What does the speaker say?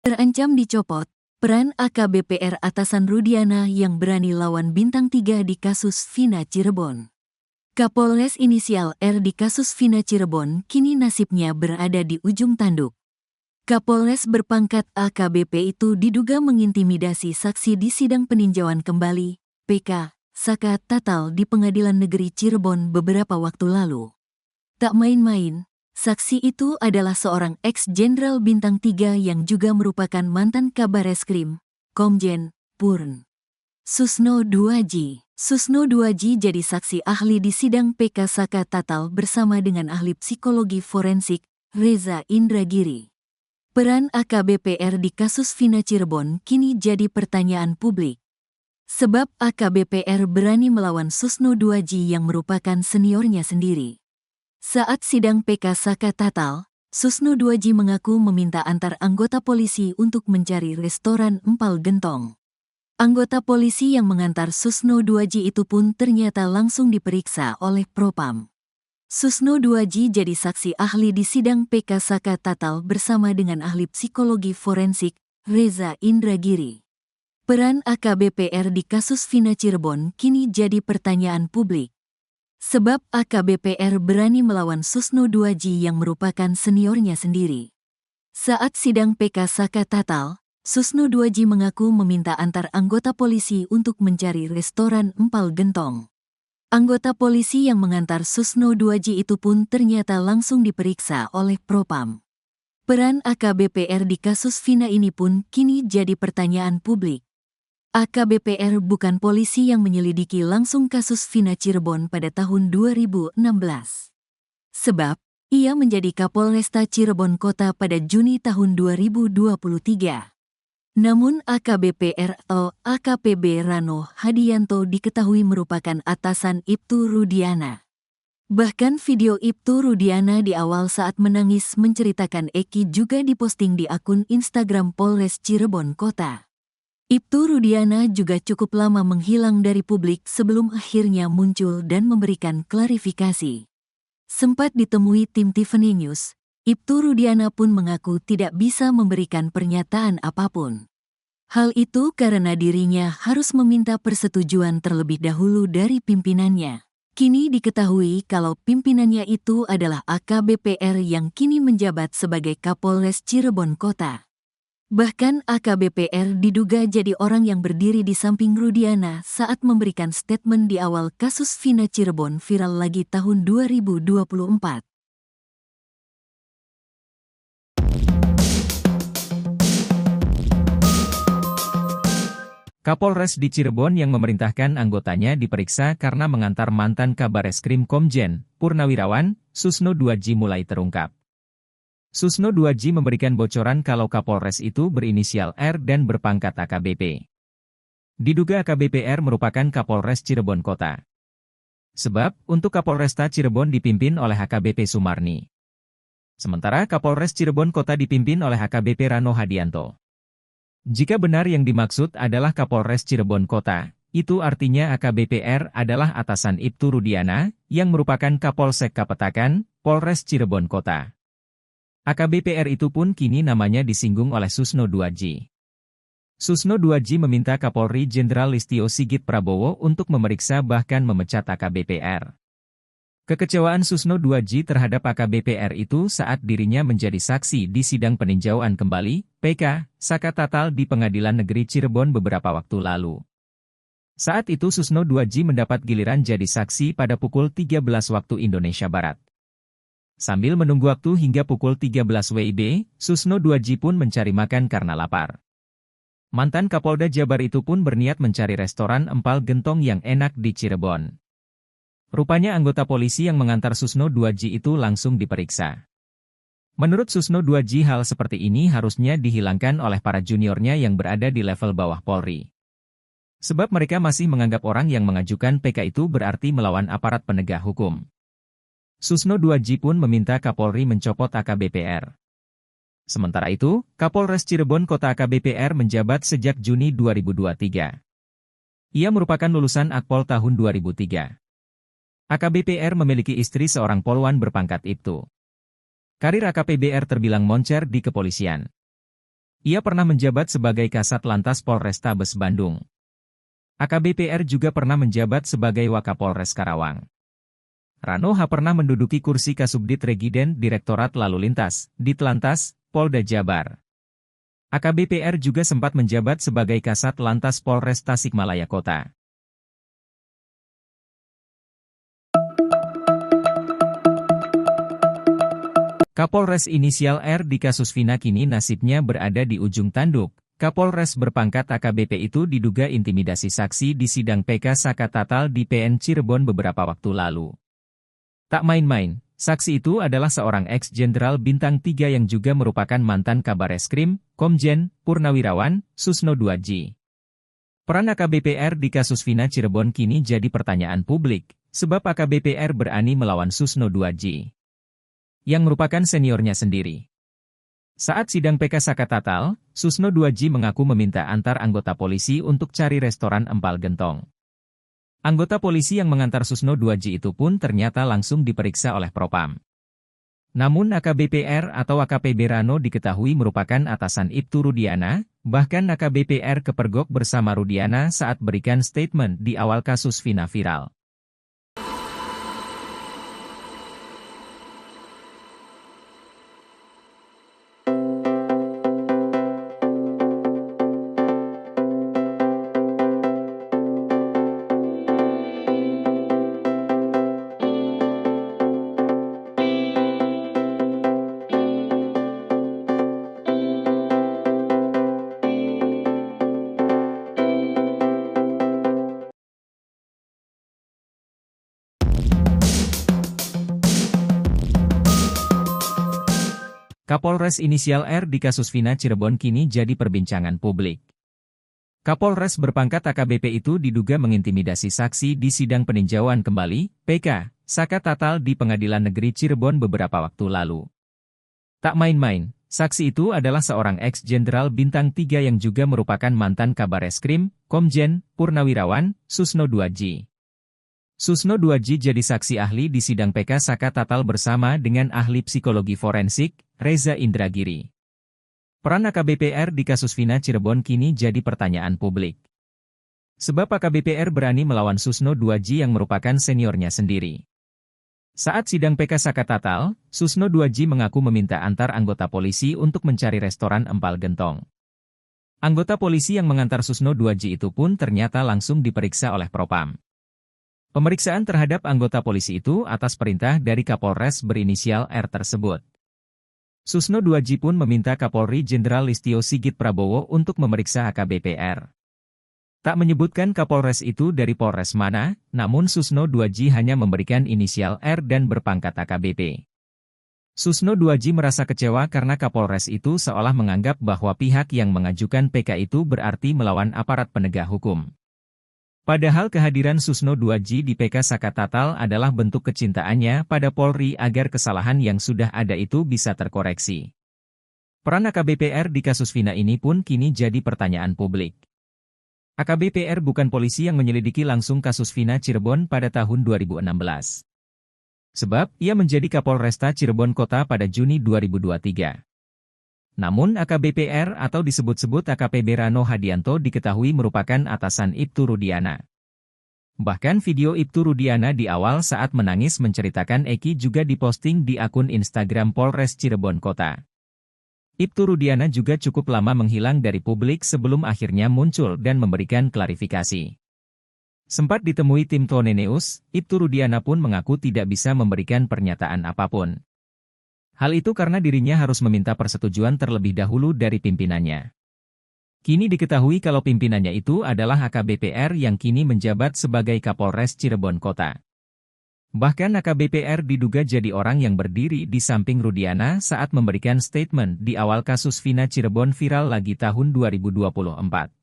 Terancam dicopot, peran AKBP-R Atasan Rudiana yang berani lawan Bintang 3 di kasus Vina Cirebon. Kapolres inisial R di kasus Vina Cirebon kini nasibnya berada di ujung tanduk. Kapolres berpangkat AKBP itu diduga mengintimidasi saksi di sidang peninjauan kembali, PK, Saka Tatal di Pengadilan Negeri Cirebon beberapa waktu lalu. Tak main-main. Saksi itu adalah seorang ex-jenderal Bintang 3 yang juga merupakan mantan Kabareskrim, Komjen, Purn. Susno Duaji. Susno Duaji jadi saksi ahli di sidang PK Saka Tatal bersama dengan ahli psikologi forensik, Reza Indragiri. Peran AKBP-R di kasus Vina Cirebon kini jadi pertanyaan publik. Sebab AKBP-R berani melawan Susno Duaji yang merupakan seniornya sendiri. Saat sidang PK Saka Tatal, Susno Duaji mengaku meminta antar anggota polisi untuk mencari restoran Empal Gentong. Anggota polisi yang mengantar Susno Duaji itu pun ternyata langsung diperiksa oleh Propam. Susno Duaji jadi saksi ahli di sidang PK Saka Tatal bersama dengan ahli psikologi forensik, Reza Indragiri. Peran AKBP-R di kasus Vina Cirebon kini jadi pertanyaan publik. Sebab AKBP-R berani melawan Susno Duaji yang merupakan seniornya sendiri. Saat sidang PK Saka Tatal, Susno Duaji mengaku meminta antar anggota polisi untuk mencari restoran Empal Gentong. Anggota polisi yang mengantar Susno Duaji itu pun ternyata langsung diperiksa oleh Propam. Peran AKBP-R di kasus Vina ini pun kini jadi pertanyaan publik. AKBP-R bukan polisi yang menyelidiki langsung kasus Vina Cirebon pada tahun 2016. Sebab, ia menjadi Kapolresta Cirebon Kota pada Juni tahun 2023. Namun AKBP-R atau AKPB Rano Hadianto diketahui merupakan atasan Ibtu Rudiana. Bahkan video Ibtu Rudiana di awal saat menangis menceritakan Eki juga diposting di akun Instagram Polres Cirebon Kota. Ibtu Rudiana juga cukup lama menghilang dari publik sebelum akhirnya muncul dan memberikan klarifikasi. Sempat ditemui tim Tiffany News, Ibtu Rudiana pun mengaku tidak bisa memberikan pernyataan apapun. Hal itu karena dirinya harus meminta persetujuan terlebih dahulu dari pimpinannya. Kini diketahui kalau pimpinannya itu adalah AKBP-R yang kini menjabat sebagai Kapolres Cirebon Kota. Bahkan AKBP-R diduga jadi orang yang berdiri di samping Rudiana saat memberikan statement di awal kasus Vina Cirebon viral lagi tahun 2024. Kapolres di Cirebon yang memerintahkan anggotanya diperiksa karena mengantar mantan Kabareskrim Komjen, Purnawirawan, Susno Duaji mulai terungkap. Susno Duaji memberikan bocoran kalau Kapolres itu berinisial R dan berpangkat AKBP. Diduga AKBP-R merupakan Kapolres Cirebon Kota. Sebab, untuk Kapolresta Cirebon dipimpin oleh AKBP Sumarni. Sementara Kapolres Cirebon Kota dipimpin oleh AKBP Rano Hadianto. Jika benar yang dimaksud adalah Kapolres Cirebon Kota, itu artinya AKBP-R adalah atasan Ibtu Rudiana, yang merupakan Kapolsek Kapetakan, Polres Cirebon Kota. AKBP-R itu pun kini namanya disinggung oleh Susno Duaji. Susno Duaji meminta Kapolri Jenderal Listio Sigit Prabowo untuk memeriksa bahkan memecat AKBP-R. Kekecewaan Susno Duaji terhadap AKBP-R itu saat dirinya menjadi saksi di sidang peninjauan kembali, PK, Saka Tatal di Pengadilan Negeri Cirebon beberapa waktu lalu. Saat itu Susno Duaji mendapat giliran jadi saksi pada pukul 13 waktu Indonesia Barat. Sambil menunggu waktu hingga pukul 13 WIB, Susno Duaji pun mencari makan karena lapar. Mantan Kapolda Jabar itu pun berniat mencari restoran Empal Gentong yang enak di Cirebon. Rupanya anggota polisi yang mengantar Susno Duaji itu langsung diperiksa. Menurut Susno Duaji hal seperti ini harusnya dihilangkan oleh para juniornya yang berada di level bawah Polri. Sebab mereka masih menganggap orang yang mengajukan PK itu berarti melawan aparat penegak hukum. Susno Duaji pun meminta Kapolri mencopot AKBP-R. Sementara itu, Kapolres Cirebon Kota AKBP-R menjabat sejak Juni 2023. Ia merupakan lulusan Akpol tahun 2003. AKBP-R memiliki istri seorang polwan berpangkat Ibtu. Karir AKBP-R terbilang moncer di kepolisian. Ia pernah menjabat sebagai Kasat Lantas Polrestabes Bandung. AKBP R juga pernah menjabat sebagai Wakapolres Karawang. Rano H. pernah menduduki kursi Kasubdit Regiden Direktorat Lalu Lintas, Ditlantas, Polda Jabar. AKBP R juga sempat menjabat sebagai Kasat Lantas Polres Tasikmalaya Kota. Kapolres inisial R di kasus Vina kini nasibnya berada di ujung tanduk. Kapolres berpangkat AKBP itu diduga intimidasi saksi di sidang PK Sakatatal di PN Cirebon beberapa waktu lalu. Tak main-main, saksi itu adalah seorang ex-jenderal bintang 3 yang juga merupakan mantan Kabareskrim, Komjen, Purnawirawan, Susno 2J. Peran AKBP R di kasus Vina Cirebon kini jadi pertanyaan publik, sebab AKBP R berani melawan Susno 2J. Yang merupakan seniornya sendiri. Saat sidang PK Sakatatal, Susno 2J mengaku meminta antar anggota polisi untuk cari restoran empal gentong. Anggota polisi yang mengantar Susno 2J itu pun ternyata langsung diperiksa oleh Propam. Namun AKBP R atau AKPB Rano diketahui merupakan atasan Ibtu Rudiana, bahkan AKBP R kepergok bersama Rudiana saat berikan statement di awal kasus Vina viral. Kapolres inisial R di kasus Vina Cirebon kini jadi perbincangan publik. Kapolres berpangkat AKBP itu diduga mengintimidasi saksi di sidang peninjauan kembali, PK, Sakatatal di Pengadilan Negeri Cirebon beberapa waktu lalu. Tak main-main, saksi itu adalah seorang ex-jenderal bintang 3 yang juga merupakan mantan Kabareskrim, Komjen, Purnawirawan, Susno 2J. Susno 2J jadi saksi ahli di sidang PK Sakatatal bersama dengan ahli psikologi forensik, Reza Indragiri. Peran AKBP R di kasus Vina Cirebon kini jadi pertanyaan publik. Sebab AKBP R berani melawan Susno 2J yang merupakan seniornya sendiri. Saat sidang PK Sakatatal, Susno 2J mengaku meminta antar anggota polisi untuk mencari restoran empal gentong. Anggota polisi yang mengantar Susno 2J itu pun ternyata langsung diperiksa oleh Propam. Pemeriksaan terhadap anggota polisi itu atas perintah dari Kapolres berinisial R tersebut. Susno 2J pun meminta Kapolri Jenderal Listio Sigit Prabowo untuk memeriksa AKBP R. Tak menyebutkan Kapolres itu dari Polres mana, namun Susno 2J hanya memberikan inisial R dan berpangkat AKBP. Susno 2J merasa kecewa karena Kapolres itu seolah menganggap bahwa pihak yang mengajukan PK itu berarti melawan aparat penegak hukum. Padahal kehadiran Susno 2J di PK Sakatatal adalah bentuk kecintaannya pada Polri agar kesalahan yang sudah ada itu bisa terkoreksi. Peran AKBP R di kasus Vina ini pun kini jadi pertanyaan publik. AKBP R bukan polisi yang menyelidiki langsung kasus Vina Cirebon pada tahun 2016. Sebab, ia menjadi Kapolresta Cirebon Kota pada Juni 2023. Namun AKBP R atau disebut-sebut AKPB Rano Hadianto diketahui merupakan atasan Ibtu Rudiana. Bahkan video Ibtu Rudiana di awal saat menangis menceritakan Eki juga diposting di akun Instagram Polres Cirebon Kota. Ibtu Rudiana juga cukup lama menghilang dari publik sebelum akhirnya muncul dan memberikan klarifikasi. Sempat ditemui tim Toneneus, Ibtu Rudiana pun mengaku tidak bisa memberikan pernyataan apapun. Hal itu karena dirinya harus meminta persetujuan terlebih dahulu dari pimpinannya. Kini diketahui kalau pimpinannya itu adalah AKBP R yang kini menjabat sebagai Kapolres Cirebon Kota. Bahkan AKBP R diduga jadi orang yang berdiri di samping Rudiana saat memberikan statement di awal kasus Vina Cirebon viral lagi tahun 2024.